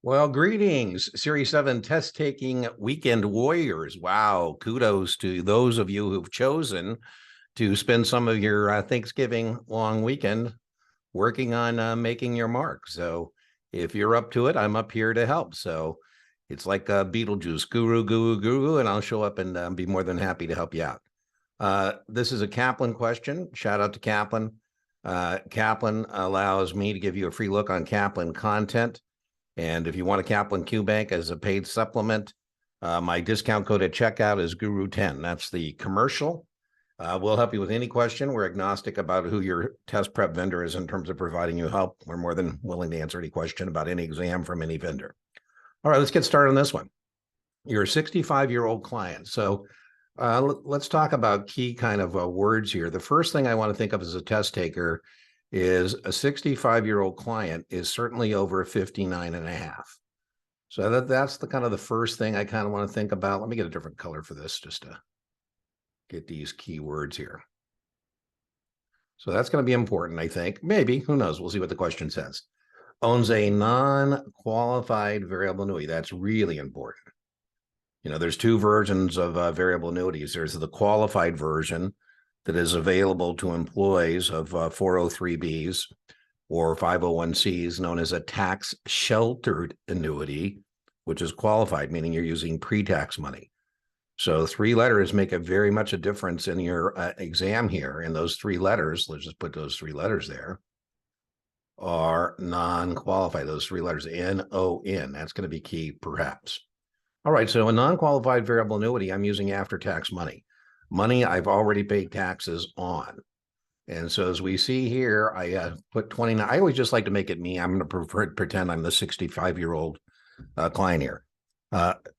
Well, greetings, Series 7 test-taking weekend warriors. Wow, kudos to those of you who've chosen to spend some of your Thanksgiving long weekend working on making your mark. So if you're up to it, I'm up here to help. So it's like Beetlejuice, guru, and I'll show up and be more than happy to help you out. This is a Kaplan question. Shout out to Kaplan. Kaplan allows me to give you a free look on Kaplan content. And if you want a Kaplan QBank as a paid supplement, my discount code at checkout is Guru10. That's the commercial. We'll help you with any question. We're agnostic about who your test prep vendor is in terms of providing you help. We're more than willing to answer any question about any exam from any vendor. All right, let's get started on this one. You're a 65-year-old client. So let's talk about key kind of words here. The first thing I want to think of as a test taker is a 65-year-old client is certainly over 59 and a half. So that's the kind of the first thing I kind of want to think about. Let me get a different color for this just to get these key words here. So that's going to be important, I think. Maybe, who knows? We'll see what the question says. Owns a non-qualified variable annuity. That's really important. You know, there's two versions of variable annuities. There's the qualified version that is available to employees of 403Bs or 501Cs, known as a tax sheltered annuity, which is qualified, meaning you're using pre-tax money. So 3 letters make a very much a difference in your exam here. And those 3 letters, let's just put those 3 letters there, are non-qualified. Those 3 letters, N-O-N, that's going to be key perhaps. All right, so a non-qualified variable annuity, I'm using after-tax money. Money I've already paid taxes on. And so as we see here, I put 29. I always just like to make it me. I'm going to pretend I'm the 65-year-old client here.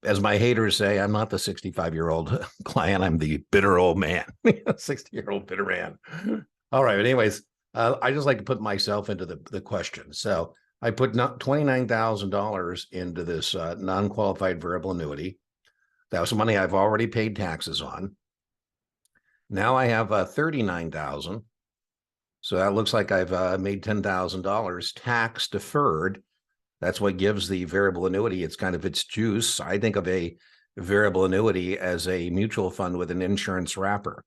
As my haters say, I'm not the 65-year-old client. I'm the bitter old man, 60-year-old bitter man. All right, but anyways, I just like to put myself into the question. So I put $29,000 into this non-qualified variable annuity. That was money I've already paid taxes on. Now I have 39,000. So that looks like I've made $10,000 tax deferred. That's what gives the variable annuity. It's kind of its juice. I think of a variable annuity as a mutual fund with an insurance wrapper.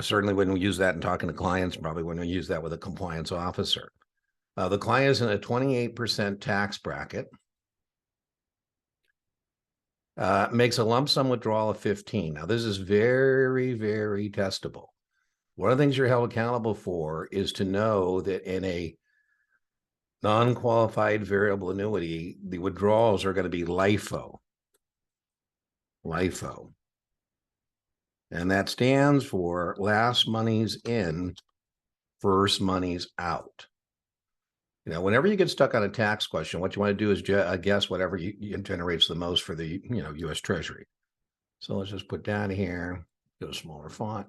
Certainly wouldn't use that in talking to clients, probably wouldn't use that with a compliance officer. The client is in a 28% tax bracket. Makes a lump sum withdrawal of 15. Now, this is very, very testable. One of the things you're held accountable for is to know that in a non-qualified variable annuity, the withdrawals are going to be LIFO. LIFO. And that stands for last money's in, first money's out. You know, whenever you get stuck on a tax question, what you want to do is guess whatever generates the most for the, U.S. Treasury. So let's just put down here, get a smaller font.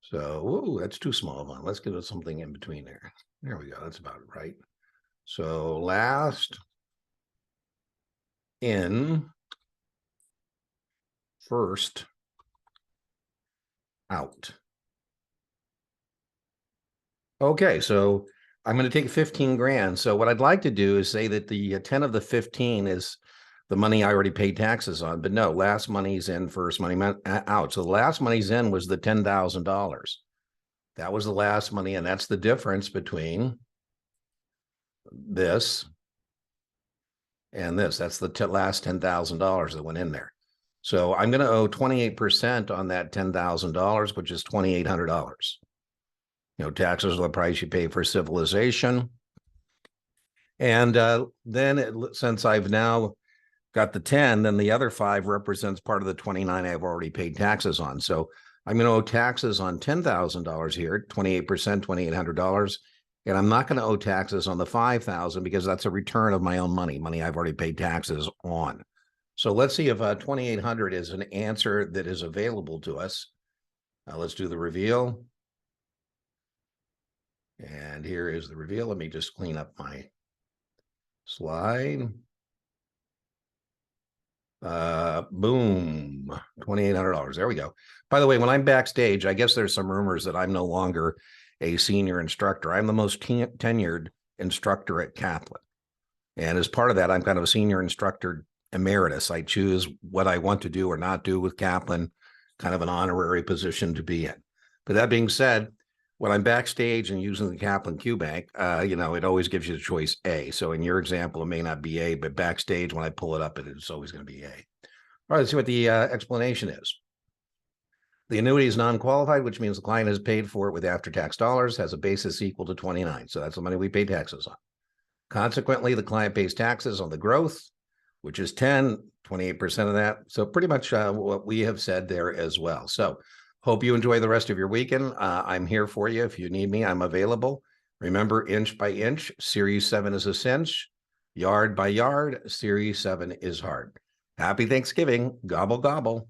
So, ooh, that's too small of one. Let's give it something in between there. There we go. That's about it, right? So last in, first out. Okay, so I'm going to take 15 grand. So what I'd like to do is say that the 10 of the 15 is the money I already paid taxes on, but no, last money's in, first money out. So the last money's in was the $10,000. That was the last money, and that's the difference between this and this. That's the last $10,000 that went in there. So I'm going to owe 28% on that $10,000, which is $2,800. Taxes are the price you pay for civilization. And then since I've now got the 10, then the other 5 represents part of the 29 I've already paid taxes on. So I'm going to owe taxes on $10,000 here, 28%, $2,800. And I'm not going to owe taxes on the $5,000 because that's a return of my own money I've already paid taxes on. So let's see if 2,800 is an answer that is available to us. Let's do the reveal. And here is the reveal. Let me just clean up my slide. Boom, $2,800. There we go. By the way, when I'm backstage, I guess there's some rumors that I'm no longer a senior instructor. I'm the most tenured instructor at Kaplan. And as part of that, I'm kind of a senior instructor emeritus. I choose what I want to do or not do with Kaplan, kind of an honorary position to be in. But that being said, when I'm backstage and using the Kaplan Q Bank, it always gives you the choice A. So in your example, it may not be A, but backstage, when I pull it up, it's always going to be A. All right, let's see what the explanation is. The annuity is non-qualified, which means the client has paid for it with after-tax dollars, has a basis equal to 29. So that's the money we pay taxes on. Consequently, the client pays taxes on the growth, which is 28% of that. So pretty much what we have said there as well. So hope you enjoy the rest of your weekend. I'm here for you. If you need me, I'm available. Remember, inch by inch, Series 7 is a cinch. Yard by yard, Series 7 is hard. Happy Thanksgiving. Gobble, gobble.